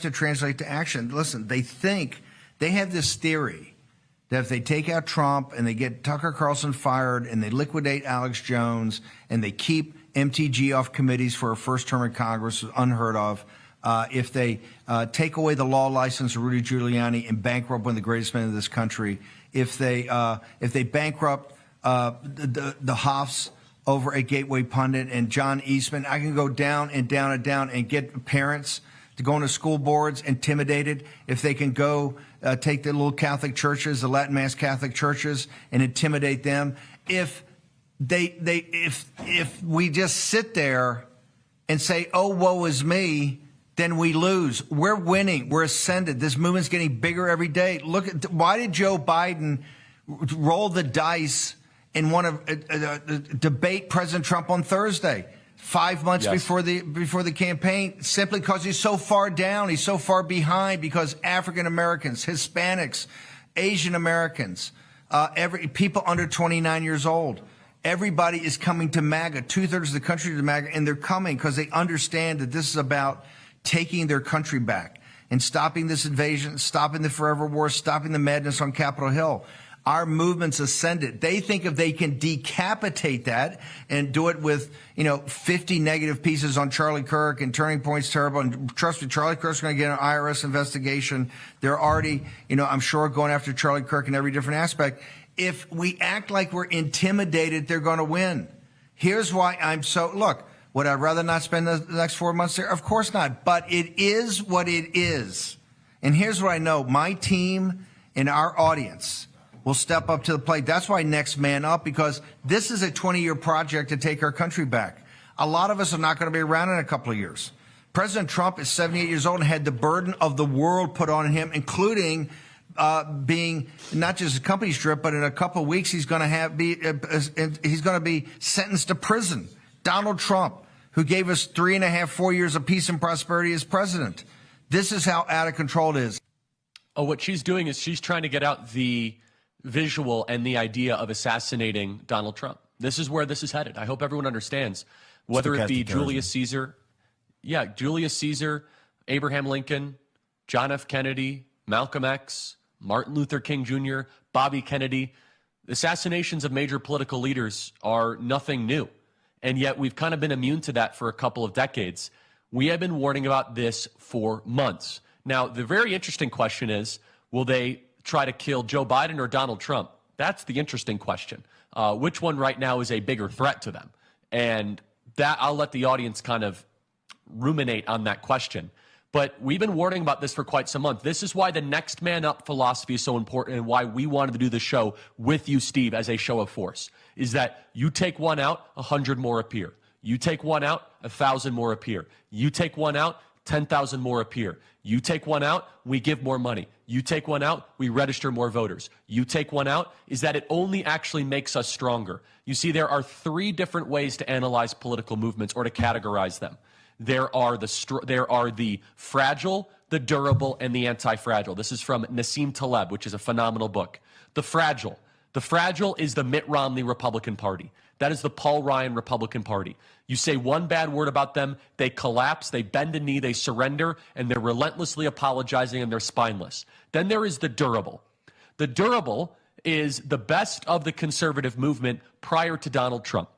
to translate to action. Listen, they have this theory that if they take out Trump and they get Tucker Carlson fired and they liquidate Alex Jones and they keep MTG off committees for a first term in Congress, unheard of, if they take away the law license of Rudy Giuliani and bankrupt one of the greatest men in this country, if they bankrupt the Hoffs over at Gateway Pundit and John Eastman, I can go down and down and down and get parents to go into school boards intimidated. If they can go take the little Catholic churches, the Latin Mass Catholic churches, and intimidate them. If we just sit there and say, "Oh, woe is me," then we lose. We're winning. We're ascended. This movement's getting bigger every day. Look at why did Joe Biden roll the dice and want to debate President Trump on Thursday, 5 months before the campaign, simply because he's so far down, he's so far behind, because African Americans, Hispanics, Asian Americans, people under 29 years old, everybody is coming to MAGA. 2/3 of the country to MAGA, and they're coming because they understand that this is about taking their country back and stopping this invasion, stopping the forever war, stopping the madness on Capitol Hill. Our movement's ascended. They think if they can decapitate that and do it with, 50 negative pieces on Charlie Kirk and Turning Point's terrible. And trust me, Charlie Kirk's going to get an IRS investigation. They're already, I'm sure going after Charlie Kirk in every different aspect. If we act like we're intimidated, they're going to win. Here's why look, would I rather not spend the next 4 months there? Of course not. But it is what it is. And here's what I know. My team and our audience will step up to the plate. That's why Next Man Up, because this is a 20-year project to take our country back. A lot of us are not going to be around in a couple of years. President Trump is 78 years old and had the burden of the world put on him, including being not just a company strip, but in a couple of weeks he's going to be sentenced to prison. Donald Trump, who gave us 3.5, 4 years of peace and prosperity as president. This is how out of control it is. Oh, what she's doing is she's trying to get out the visual and the idea of assassinating Donald Trump. This is where this is headed. I hope everyone understands, whether it be Julius Caesar, Abraham Lincoln, John F. Kennedy, Malcolm X, Martin Luther King Jr., Bobby Kennedy. Assassinations of major political leaders are nothing new. And yet we've kind of been immune to that for a couple of decades. We have been warning about this for months. Now, the very interesting question is, will they try to kill Joe Biden or Donald Trump? That's the interesting question. Which one right now is a bigger threat to them? And that I'll let the audience kind of ruminate on that question. But we've been warning about this for quite some months. This is why the Next Man Up philosophy is so important, and why we wanted to do the show with you, Steve, as a show of force, is that you take one out, 100 more appear. You take one out, 1,000 more appear. You take one out, 10,000 more appear. You take one out, we give more money. You take one out, we register more voters. You take one out, is that it only actually makes us stronger. You see, there are 3 different ways to analyze political movements or to categorize them. There are the fragile, the durable, and the anti-fragile. This is from Nassim Taleb, which is a phenomenal book. The fragile is the Mitt Romney Republican Party. That is the Paul Ryan Republican Party. You say one bad word about them, they collapse, they bend a knee, they surrender, and they're relentlessly apologizing, and they're spineless. Then there is the durable. The durable is the best of the conservative movement prior to Donald Trump.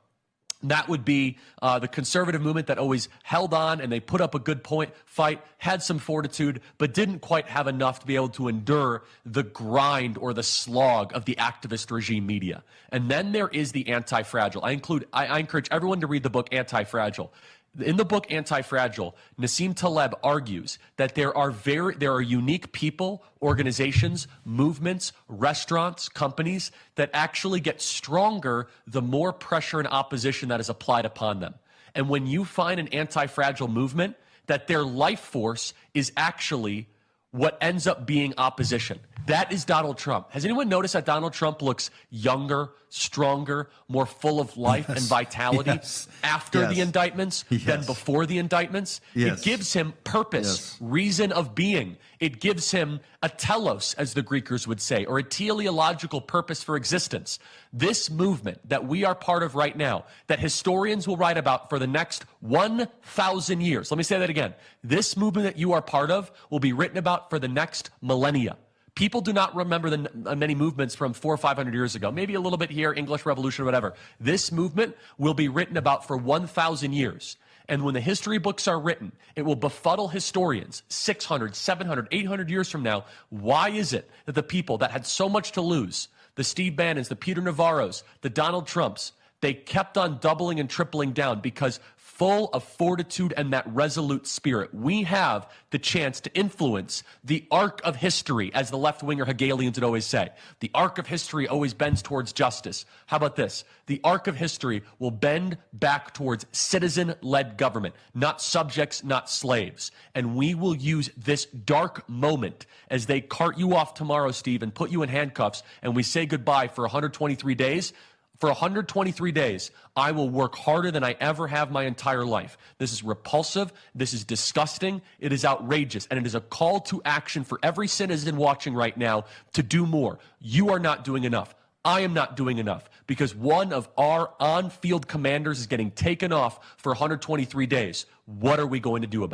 That would be the conservative movement that always held on, and they put up a good fight, had some fortitude, but didn't quite have enough to be able to endure the grind or the slog of the activist regime media. And then there is the anti-fragile. I encourage everyone to read the book Anti-Fragile. In the book Anti-Fragile, Nassim Taleb argues that there are unique people, organizations, movements, restaurants, companies that actually get stronger the more pressure and opposition that is applied upon them. And when you find an anti-fragile movement, that their life force is actually what ends up being opposition. That is Donald Trump. Has anyone noticed that Donald Trump looks younger, stronger, more full of life and vitality after the indictments than before the indictments. It gives him purpose, reason of being. It gives him a telos, as the Greekers would say, or a teleological purpose for existence. This movement that we are part of right now, that historians will write about for the next 1,000 years. Let me say that again. This movement that you are part of will be written about for the next millennia. People do not remember the many movements from 400 or 500 years ago. Maybe a little bit here, English Revolution or whatever. This movement will be written about for 1,000 years. And when the history books are written, it will befuddle historians 600, 700, 800 years from now. Why is it that the people that had so much to lose, the Steve Bannons, the Peter Navarros, the Donald Trumps, they kept on doubling and tripling down? Because full of fortitude and that resolute spirit, we have the chance to influence the arc of history, as the left-winger Hegelians would always say. The arc of history always bends towards justice. How about this? The arc of history will bend back towards citizen-led government, not subjects, not slaves. And we will use this dark moment as they cart you off tomorrow, Steve, and put you in handcuffs, and we say goodbye for 123 days. For 123 days, I will work harder than I ever have my entire life. This is repulsive. This is disgusting. It is outrageous. And it is a call to action for every citizen watching right now to do more. You are not doing enough. I am not doing enough, because one of our on-field commanders is getting taken off for 123 days. What are we going to do about it?